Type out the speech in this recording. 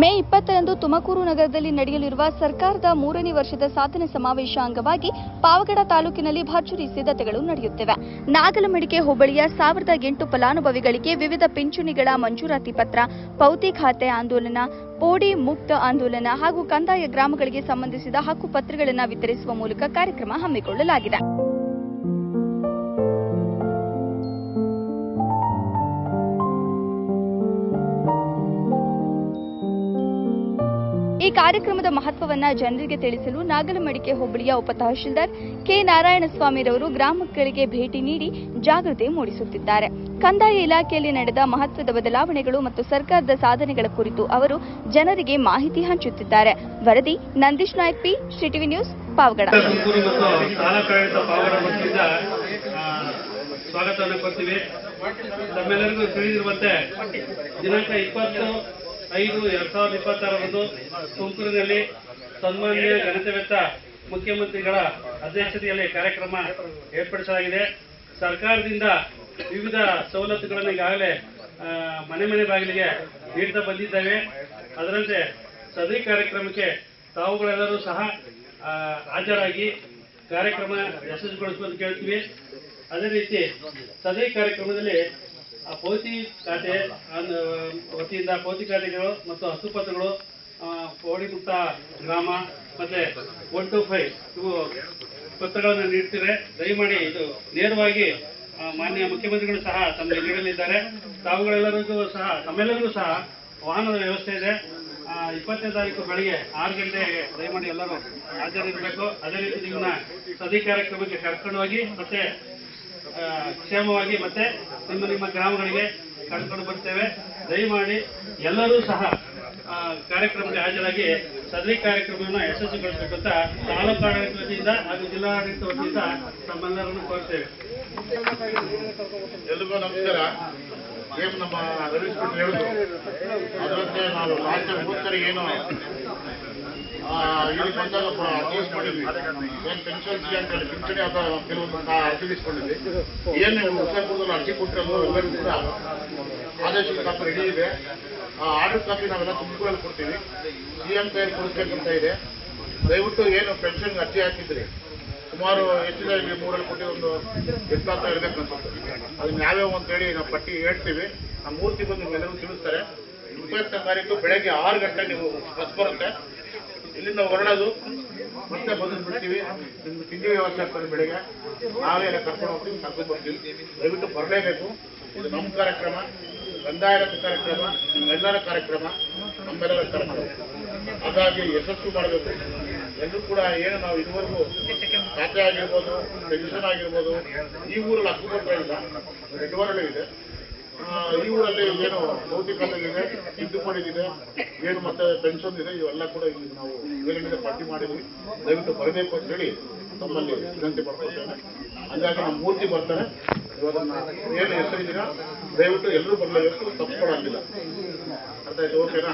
ಮೇ 20ರಂದು ತುಮಕೂರು ನಗರದಲ್ಲಿ ನಡೆಯಲಿರುವ ಸರ್ಕಾರದ 3ನೇ ವರ್ಷದ ಸಾಧನೆ ಸಮಾವೇಶ ಅಂಗವಾಗಿ ಪಾವಗಡ ತಾಲೂಕಿನಲ್ಲಿ ಭರ್ಜರಿ ಸಿದ್ಧತೆಗಳು ನಡೆಯುತ್ತಿವೆ. ನಾಗಲಮಡಿಕೆ ಹೋಬಳಿಯ 1008 ಫಲಾನುಭವಿಗಳಿಗೆ ವಿವಿಧ ಪಿಂಚಣಿಗಳ ಮಂಜೂರಾತಿ ಪತ್ರ, ಪೌತಿ ಖಾತೆ ಆಂದೋಲನ, ಪೋಡಿ ಮುಕ್ತ ಆಂದೋಲನ ಹಾಗೂ ಕಂದಾಯ ಗ್ರಾಮಗಳಿಗೆ ಸಂಬಂಧಿಸಿದ ಹಕ್ಕು ಪತ್ರಗಳನ್ನು ವಿತರಿಸುವ ಮೂಲಕ ಕಾರ್ಯಕ್ರಮ ಹಮ್ಮಿಕೊಳ್ಳಲಾಗಿದೆ. ಈ ಕಾರ್ಯಕ್ರಮದ ಮಹತ್ವವನ್ನು ಜನರಿಗೆ ತಿಳಿಸಲು ನಾಗಲಮಡಿಕೆ ಹೋಬಳಿಯ ಉಪ ತಹಶೀಲ್ದಾರ್ ಕೆ ನಾರಾಯಣಸ್ವಾಮಿರವರು ಗ್ರಾಮಗಳಿಗೆ ಭೇಟಿ ನೀಡಿ ಜಾಗೃತಿ ಮೂಡಿಸುತ್ತಿದ್ದಾರೆ. ಕಂದಾಯ ಇಲಾಖೆಯಲ್ಲಿ ನಡೆದ ಮಹತ್ವದ ಬದಲಾವಣೆಗಳು ಮತ್ತು ಸರ್ಕಾರದ ಸಾಧನೆಗಳ ಕುರಿತು ಅವರು ಜನರಿಗೆ ಮಾಹಿತಿ ಹಂಚುತ್ತಿದ್ದಾರೆ. ವರದಿ Nandish Naik P, CTV news, Pavagada. ಸ್ವಾಗತವನ್ನು ಕೊಡ್ತೀವಿ. ತಮ್ಮೆಲ್ಲರಿಗೂ ತಿಳಿದಿರುವಂತೆ ದಿನಾಂಕ 20/5/2026 ತುಮಕೂರಿನಲ್ಲಿ ಸನ್ಮಾನ್ಯ ಘನತೆವೆತ್ತ ಮುಖ್ಯಮಂತ್ರಿಗಳ ಅಧ್ಯಕ್ಷತೆಯಲ್ಲಿ ಕಾರ್ಯಕ್ರಮ ಏರ್ಪಡಿಸಲಾಗಿದೆ. ಸರ್ಕಾರದಿಂದ ವಿವಿಧ ಸವಲತ್ತುಗಳನ್ನು ಈಗಾಗಲೇ ಮನೆ ಮನೆ ಬಾಗಿಲಿಗೆ ನೀಡ್ತಾ ಬಂದಿದ್ದೇವೆ. ಅದರಂತೆ ಸದರಿ ಕಾರ್ಯಕ್ರಮಕ್ಕೆ ತಾವುಗಳೆಲ್ಲರೂ ಸಹ ಹಾಜರಾಗಿ ಕಾರ್ಯಕ್ರಮ ಯಶಸ್ವಿಗೊಳಿಸುವಂತ ಕೇಳ್ತೀವಿ. ಅದೇ ರೀತಿ ಸದರಿ ಕಾರ್ಯಕ್ರಮದಲ್ಲಿ ಪೌತಿ ಖಾತೆ ವತಿಯಿಂದ ಪೌತಿ ಖಾತೆಗಳು ಮತ್ತು ಹಕ್ಕುಪತ್ರಗಳು, ಪೌಡಿ ಮುಕ್ತ ಗ್ರಾಮ ಮತ್ತೆ 1 to 5 ಇವು ಪತ್ರಗಳನ್ನು ನೀಡ್ತಿವೆ. ದಯಮಾಡಿ ಇದು ನೇರವಾಗಿ ಮಾನ್ಯ ಮುಖ್ಯಮಂತ್ರಿಗಳು ಸಹ ತಮಗೆ ನೀಡಲಿದ್ದಾರೆ. ತಮ್ಮೆಲ್ಲರಿಗೂ ಸಹ ವಾಹನದ ವ್ಯವಸ್ಥೆ ಇದೆ. 20ನೇ ತಾರೀಕು ಬೆಳಿಗ್ಗೆ 6 ಗಂಟೆಗೆ ದಯಮಾಡಿ ಎಲ್ಲರೂ ಹಾಜರಿರಬೇಕು. ಅದೇ ರೀತಿ ನಿಮ್ಮನ್ನ ಸದಿ ಕಾರ್ಯಕ್ರಮಕ್ಕೆ ಕರ್ಕೊಂಡು ಹೋಗಿ ಮತ್ತೆ ಕ್ಷೇಮವಾಗಿ ಮತ್ತೆ ನಿಮ್ಮ ಗ್ರಾಮಗಳಿಗೆ ಕರ್ಕೊಂಡು ಬರ್ತೇವೆ. ದಯಮಾಡಿ ಎಲ್ಲರೂ ಸಹ ಕಾರ್ಯಕ್ರಮಕ್ಕೆ ಹಾಜರಾಗಿ ಸದರಿ ಕಾರ್ಯಕ್ರಮವನ್ನು ಯಶಸ್ವಿಗೊಳಿಸಬೇಕು ಅಂತ ತಾಲೂಕು ಆಡಳಿತ ವತಿಯಿಂದ ಹಾಗೂ ಜಿಲ್ಲಾಡಳಿತ ವತಿಯಿಂದ ತಮ್ಮೆಲ್ಲರನ್ನು ಕೋರ್ತೇವೆ. ಎಲ್ರಿಗೂ ನಮಸ್ಕಾರ. ಏನು ನಮ್ಮ ರವೀಶ್ ಭಟ್ ಹೇಳಿದ್ರು ಅದರಂತೆ ನಾವು ಲಾಸ್ಟ್ ಟೈಮ್ ಏನು ಇಲ್ಲಿ ಬಂದಾಗ ಅರ್ಜೀಸ್ ಮಾಡಿದ್ವಿ. ಏನು ಪೆನ್ಷನ್ಸ್ಗೆ ಅಂತೇಳಿ ಪಿಂಚಣಿ ಅಥವಾ ಕೆಲವೊಂದು ಅರ್ಜಿಸ್ಕೊಂಡಿದ್ವಿ. ಏನು ಹುಷಾರ್ಪುರದಲ್ಲಿ ಅರ್ಜಿ ಕೊಟ್ಟಿರೋದು ಎಲ್ಲರಿಗೂ ಕೂಡ ಆದೇಶದ ಕಾಪಿ ರೆಡಿ ಇದೆ. ಆರ್ಡರ್ ಕಾಪಿ ನಾವೆಲ್ಲ ತುಮಕೂರಲ್ಲಿ ಕೊಡ್ತೀವಿ. CM ಕೈಯಲ್ಲಿ ಕೊಡಿಸ್ಬೇಕಂತ ಇದೆ. ದಯವಿಟ್ಟು ಏನು ಪೆನ್ಷನ್ಗೆ ಅರ್ಜಿ ಹಾಕಿದ್ರಿ ಸುಮಾರು ಹೆಚ್ಚಿದೆ. ಇಲ್ಲಿ 3ರಲ್ಲಿ ಕೊಟ್ಟು ಒಂದು 8 ಅಂತ ಇರಬೇಕು ಅನ್ಸುತ್ತೆ. ಅದನ್ನ ಯಾವ್ಯಾವ ಅಂತೇಳಿ ನಾವು ಪಟ್ಟಿ ಹೇಳ್ತೀವಿ. ನಮ್ಮ ಮೂರ್ತಿ ಬಂದು ನಿಮ್ಗೆಲ್ಲರೂ ತಿಳಿಸ್ತಾರೆ. 20ನೇ ತಾರೀಕು ಬೆಳಗ್ಗೆ 6 ಗಂಟೆ ನೀವು ಬಸ್ ಬರುತ್ತೆ. ಇಲ್ಲಿಂದ ಹೊರಡೋದು ಮತ್ತೆ ಬಂದು ಬಿಡ್ತೀವಿ. ನಿಮ್ಗೆ ತಿಂಡಿ ವ್ಯವಸ್ಥೆ ಆಗ್ತದೆ. ಬೆಳಗ್ಗೆ ನಾವೇ ಎಲ್ಲ ಕರ್ಕೊಂಡು ಹೋಗ್ತೀವಿ, ಕರ್ಕೊಂಡು ಬರ್ತೀವಿ. ದಯವಿಟ್ಟು ಬರಲೇಬೇಕು. ಇದು ನಮ್ಮ ಕಾರ್ಯಕ್ರಮ, ಕಂದಾಯ ಕಾರ್ಯಕ್ರಮ, ನಿಮ್ಮೆಲ್ಲರ ಕಾರ್ಯಕ್ರಮ, ನಮ್ಮೆಲ್ಲರ ಕಾರ್ಯಕ್ರಮ. ಹಾಗಾಗಿ ಯಶಸ್ವಿ ಮಾಡಬೇಕು. ಎಲ್ಲರೂ ಕೂಡ ಏನು ನಾವು ಇದುವರೆಗೂ ಖಾತೆ ಆಗಿರ್ಬೋದು, ಪೆನ್ಷನ್ ಆಗಿರ್ಬೋದು, ಈ ಊರಲ್ಲಿ ಹಕ್ಕುಪತ್ರ ಇಲ್ಲ, ನೆಟ್ವರ್ಕ್ ಇದೆ. ಈ ಊರಲ್ಲಿ ಏನು ಭೌತಿಕ ಖಾತೆಗಳಿದೆ, ತಿದ್ದುಪಡಿಗಿದೆ, ಏನು ಮತ್ತೆ ಪೆನ್ಷನ್ ಇದೆ, ಇವೆಲ್ಲ ಕೂಡ ಈಗ ನಾವು ವಿವರಣೆ ಪಟ್ಟಿ ಮಾಡಿದ್ವಿ. ದಯವಿಟ್ಟು ಬರಬೇಕು ಅಂತ ಹೇಳಿ ತಮ್ಮಲ್ಲಿ ವಿನಂತಿ ಮಾಡ್ಕೊಳ್ತೇನೆ. ಹಾಗಾಗಿ ನಮ್ಮ ಮೂರ್ತಿ ಬರ್ತಾರೆ. ಇವರನ್ನ ಏನು ಹೆಸರಿದ್ದೀರಾ ದಯವಿಟ್ಟು ಎಲ್ಲರೂ ಬರಲೇಬೇಕು, ತಪ್ಪು ಕೊಡೋಂಗಿಲ್ಲ. ಅರ್ಥ ಆಯ್ತು? ಓಕೆನಾ?